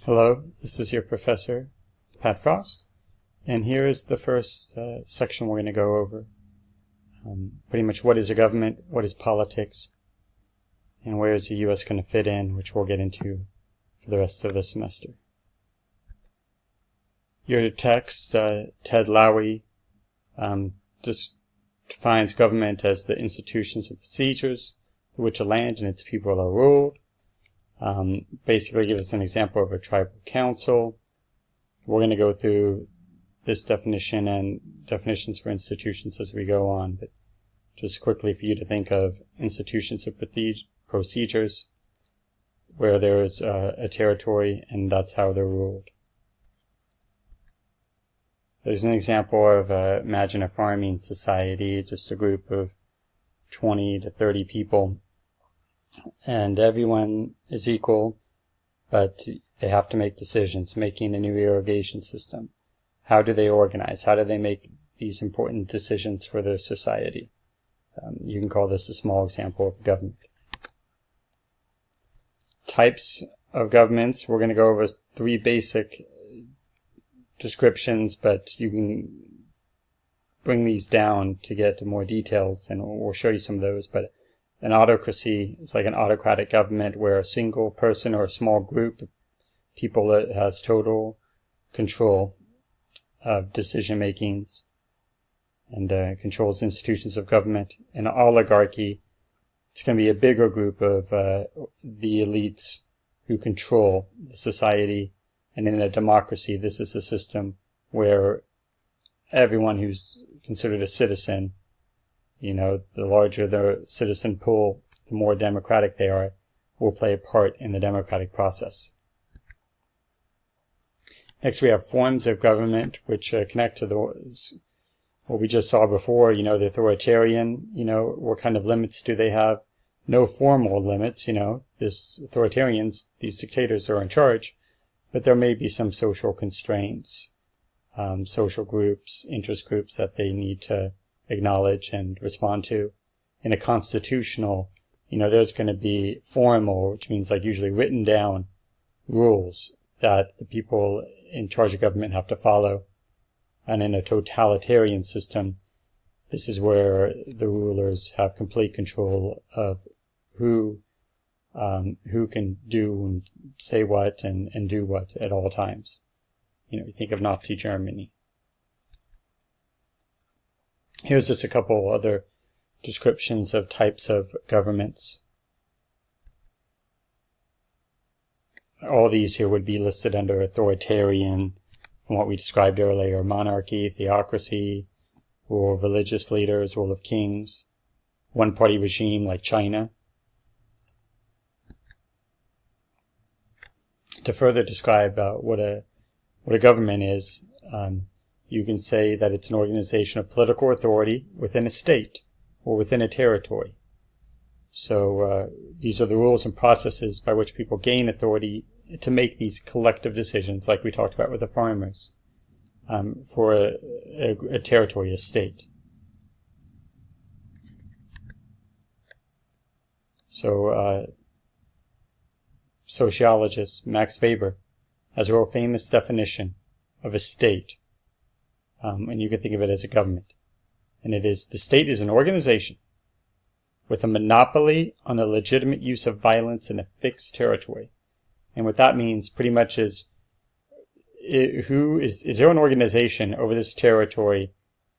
Hello, this is your professor, Pat Frost, and here is the first section we're going to go over. Pretty much what is a government, what is politics, and where is the U.S. going to fit in, which we'll get into for the rest of the semester. Your text, Ted Lowry, just defines government as the institutions and procedures through which a land and its people are ruled. Basically give us an example of a tribal council. We're going to go through this definition and definitions for institutions as we go on, but just quickly for you to think of institutions of procedures where there is a territory and that's how they're ruled. There's an example of imagine a farming society, just a group of 20 to 30 people, and everyone is equal, but they have to make decisions, making a new irrigation system. How do they organize? How do they make these important decisions for their society? You can call this a small example of government. Types of governments, we're going to go over 3 basic descriptions, but you can bring these down to get to more details, and we'll show you some of those. But an autocracy is like an autocratic government where a single person or a small group of people that has total control of decision makings and controls institutions of government. An oligarchy, it's going to be a bigger group of the elites who control the society. And in a democracy, this is a system where everyone who's considered a citizen, the larger the citizen pool, the more democratic they are, will play a part in the democratic process. Next, we have forms of government, which connect to what we just saw before, the authoritarian, what kind of limits do they have? No formal limits, these dictators are in charge, but there may be some social constraints, social groups, interest groups that they need to acknowledge and respond to. In a constitutional, there's going to be formal, which means like usually written down rules that the people in charge of government have to follow. And in a totalitarian system, this is where the rulers have complete control of who can do and say what and do what at all times. You think of Nazi Germany. Here's just a couple other descriptions of types of governments. All these here would be listed under authoritarian, from what we described earlier: monarchy, theocracy, rule of religious leaders, rule of kings, one-party regime like China. To further describe what a government is, you can say that it's an organization of political authority within a state or within a territory. So these are the rules and processes by which people gain authority to make these collective decisions, like we talked about with the farmers, for a territory, a state. So sociologist Max Weber has a real famous definition of a state, and you can think of it as a government. And it is: the state is an organization with a monopoly on the legitimate use of violence in a fixed territory. And what that means pretty much is, is there an organization over this territory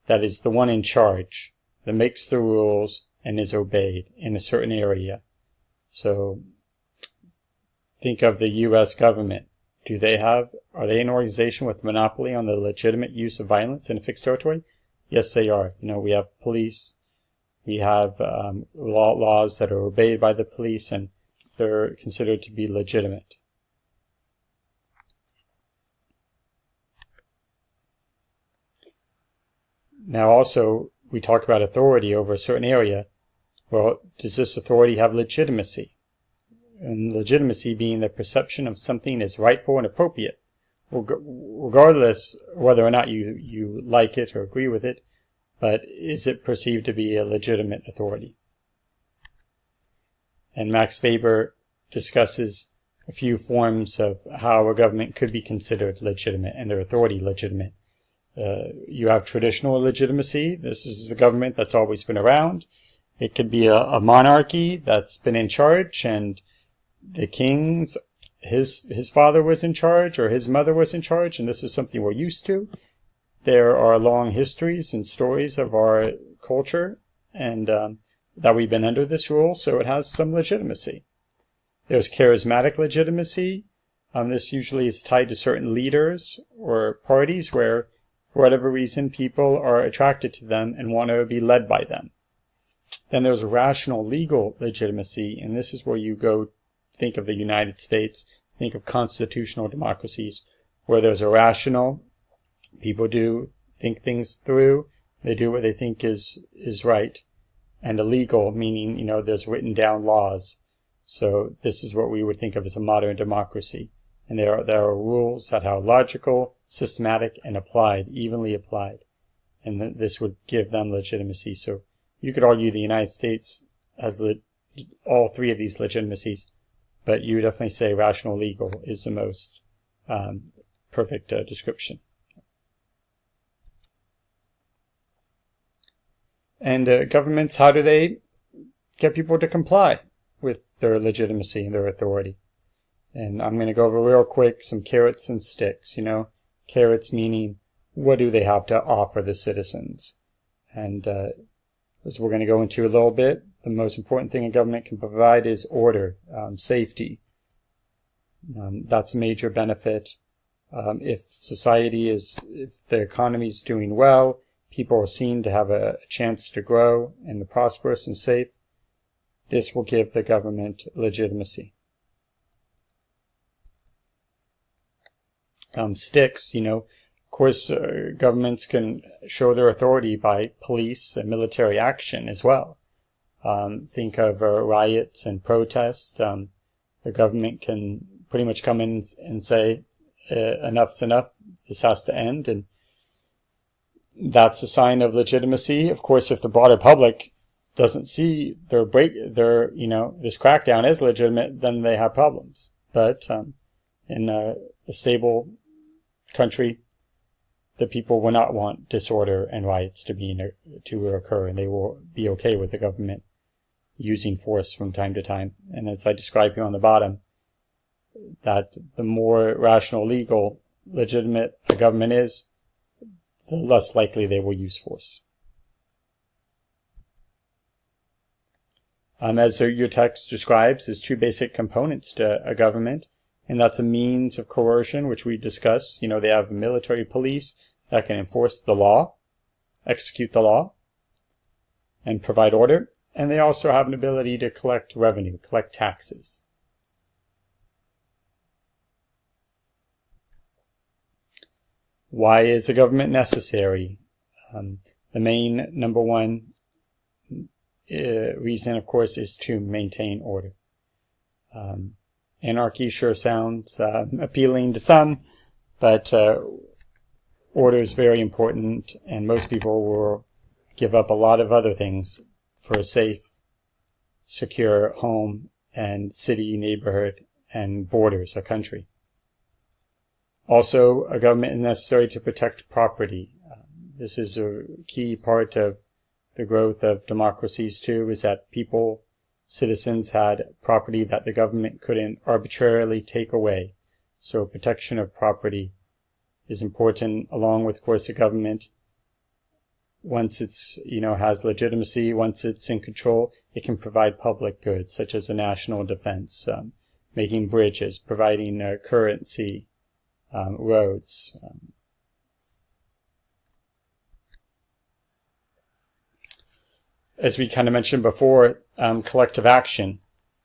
that is the one in charge, that makes the rules and is obeyed in a certain area? So think of the U.S. government. Are they an organization with monopoly on the legitimate use of violence in a fixed territory? Yes, they are. We have police, we have laws that are obeyed by the police, and they're considered to be legitimate. Now also, we talk about authority over a certain area. Well, does this authority have legitimacy? And legitimacy being the perception of something as rightful and appropriate, regardless whether or not you like it or agree with it, but is it perceived to be a legitimate authority? And Max Weber discusses a few forms of how a government could be considered legitimate and their authority legitimate. You have traditional legitimacy. This is a government that's always been around. It could be a monarchy that's been in charge, and the king's his father was in charge or his mother was in charge, and this is something we're used to. There are long histories and stories of our culture and that we've been under this rule, so it has some legitimacy. There's charismatic legitimacy. This usually is tied to certain leaders or parties where, for whatever reason, people are attracted to them and want to be led by them. Then there's rational legal legitimacy, and this is where you go think of the United States, think of constitutional democracies, where there's a rational, people do think things through, they do what they think is right, and a legal, meaning, there's written down laws. So this is what we would think of as a modern democracy. And there are rules that are logical, systematic, and evenly applied. And this would give them legitimacy. So you could argue the United States has all three of these legitimacies, but you would definitely say rational legal is the most perfect description. And governments, how do they get people to comply with their legitimacy and their authority? And I'm going to go over real quick some carrots and sticks. Carrots meaning, what do they have to offer the citizens? And as we're going to go into a little bit, the most important thing a government can provide is order, safety. That's a major benefit. If the economy is doing well, people are seen to have a chance to grow and to prosperous and safe, this will give the government legitimacy. Sticks, of course, governments can show their authority by police and military action as well. Think of riots and protests. The government can pretty much come in and say, enough's enough, this has to end, and that's a sign of legitimacy. Of course, if the broader public doesn't see this crackdown as legitimate, then they have problems. But in a stable country, the people will not want disorder and riots to occur, and they will be okay with the government using force from time to time. And as I describe here on the bottom, that the more rational, legal, legitimate a government is, the less likely they will use force. As your text describes, there's two basic components to a government, and that's a means of coercion, which we discussed. They have a military police that can enforce the law, execute the law, and provide order. And they also have an ability to collect revenue, collect taxes. Why is a government necessary? The main number one reason, of course, is to maintain order. Anarchy sure sounds appealing to some, but order is very important, and most people will give up a lot of other things for a safe, secure home and city, neighborhood, and borders, a country. Also, a government is necessary to protect property. This is a key part of the growth of democracies too, is that citizens had property that the government couldn't arbitrarily take away. So protection of property is important, along with, of course, the government. Once it's, has legitimacy, once it's in control, it can provide public goods, such as a national defense, making bridges, providing currency, roads. As we kind of mentioned before, collective action.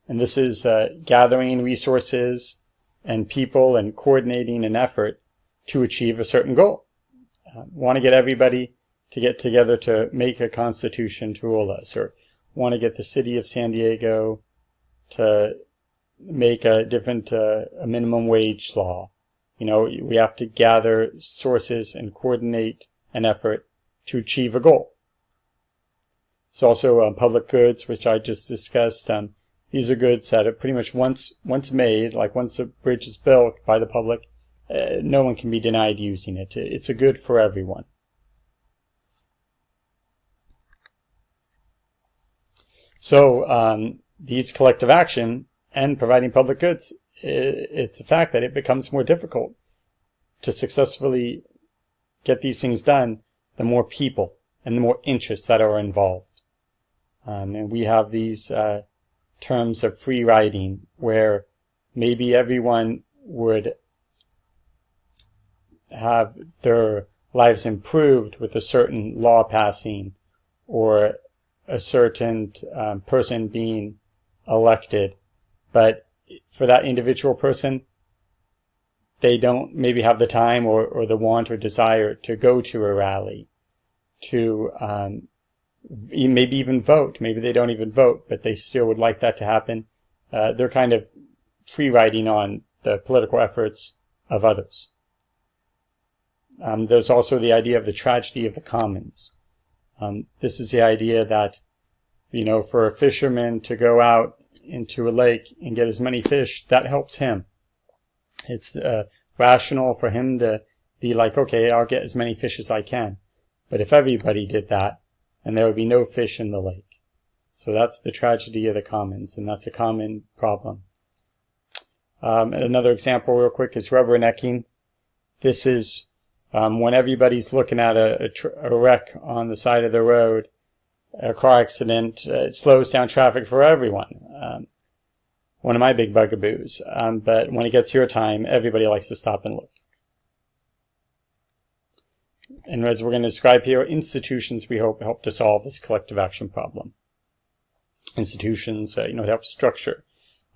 And this is gathering resources and people and coordinating an effort to achieve a certain goal. Want to get everybody to get together to make a constitution to rule us, or want to get the city of San Diego to make a minimum wage law. We have to gather sources and coordinate an effort to achieve a goal. It's also public goods, which I just discussed. these are goods that are pretty much once made, like once a bridge is built by the public, no one can be denied using it. It's a good for everyone. So these collective action and providing public goods, it's a fact that it becomes more difficult to successfully get these things done the more people and the more interests that are involved. And we have these terms of free riding, where maybe everyone would have their lives improved with a certain law passing or a certain person being elected, but for that individual person, they don't maybe have the time or the want or desire to go to a rally, to maybe even vote. Maybe they don't even vote, but they still would like that to happen. They're kind of free riding on the political efforts of others. There's also the idea of the tragedy of the commons. This is the idea that, for a fisherman to go out into a lake and get as many fish, that helps him. It's rational for him to be like, okay, I'll get as many fish as I can. But if everybody did that, then there would be no fish in the lake. So that's the tragedy of the commons, and that's a common problem. And another example real quick is rubbernecking. This is when everybody's looking at a wreck on the side of the road, a car accident, it slows down traffic for everyone. One of my big bugaboos. But when it gets your time, everybody likes to stop and look. And as we're going to describe here, institutions we hope help to solve this collective action problem. Institutions, that help structure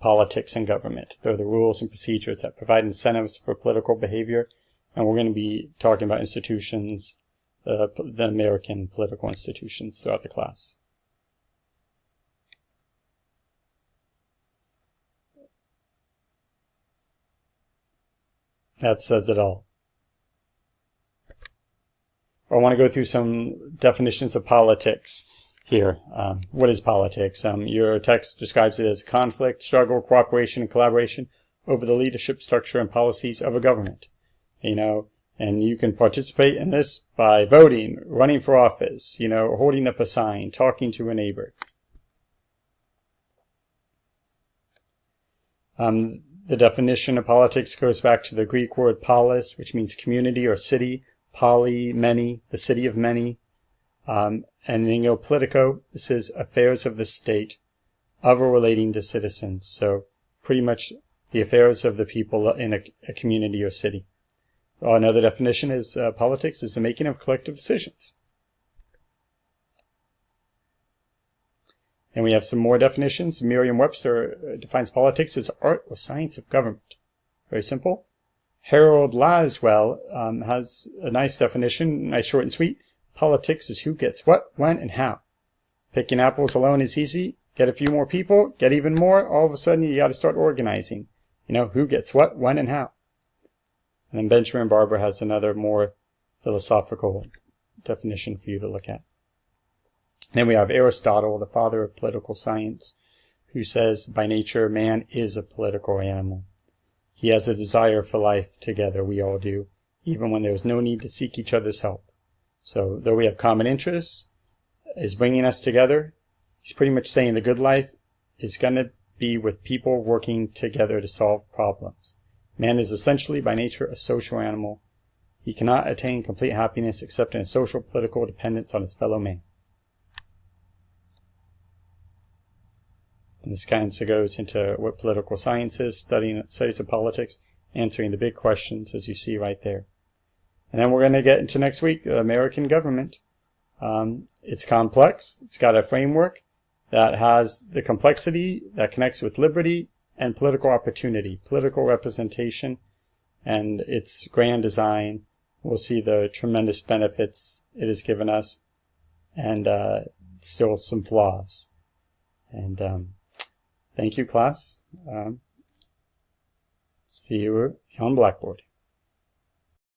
politics and government. They're the rules and procedures that provide incentives for political behavior. And we're going to be talking about institutions, the American political institutions throughout the class. That says it all. I want to go through some definitions of politics here. What is politics? Your text describes it as conflict, struggle, cooperation, and collaboration over the leadership structure and policies of a government. And you can participate in this by voting, running for office, holding up a sign, talking to a neighbor. The definition of politics goes back to the Greek word polis, which means community or city. Poly, many, the city of many. And then politico, this is affairs of the state, of or relating to citizens. So pretty much the affairs of the people in a community or city. Another definition is politics is the making of collective decisions. And we have some more definitions. Merriam-Webster defines politics as art or science of government. Very simple. Harold Laswell has a nice definition, nice, short, and sweet. Politics is who gets what, when, and how. Picking apples alone is easy. Get a few more people, get even more. All of a sudden, you got to start organizing. Who gets what, when, and how. And then Benjamin Barber has another more philosophical definition for you to look at. Then we have Aristotle, the father of political science, who says, by nature, man is a political animal. He has a desire for life together, we all do, even when there is no need to seek each other's help. So, though we have common interests, is bringing us together, he's pretty much saying the good life is going to be with people working together to solve problems. Man is essentially, by nature, a social animal. He cannot attain complete happiness except in a social political dependence on his fellow man. And this kind of goes into what political science is, studies of politics, answering the big questions as you see right there. And then we're going to get into next week, the American government. It's complex. It's got a framework that has the complexity that connects with liberty and political opportunity, political representation, and its grand design. We'll see the tremendous benefits it has given us, and still some flaws. And thank you, class. See you on Blackboard.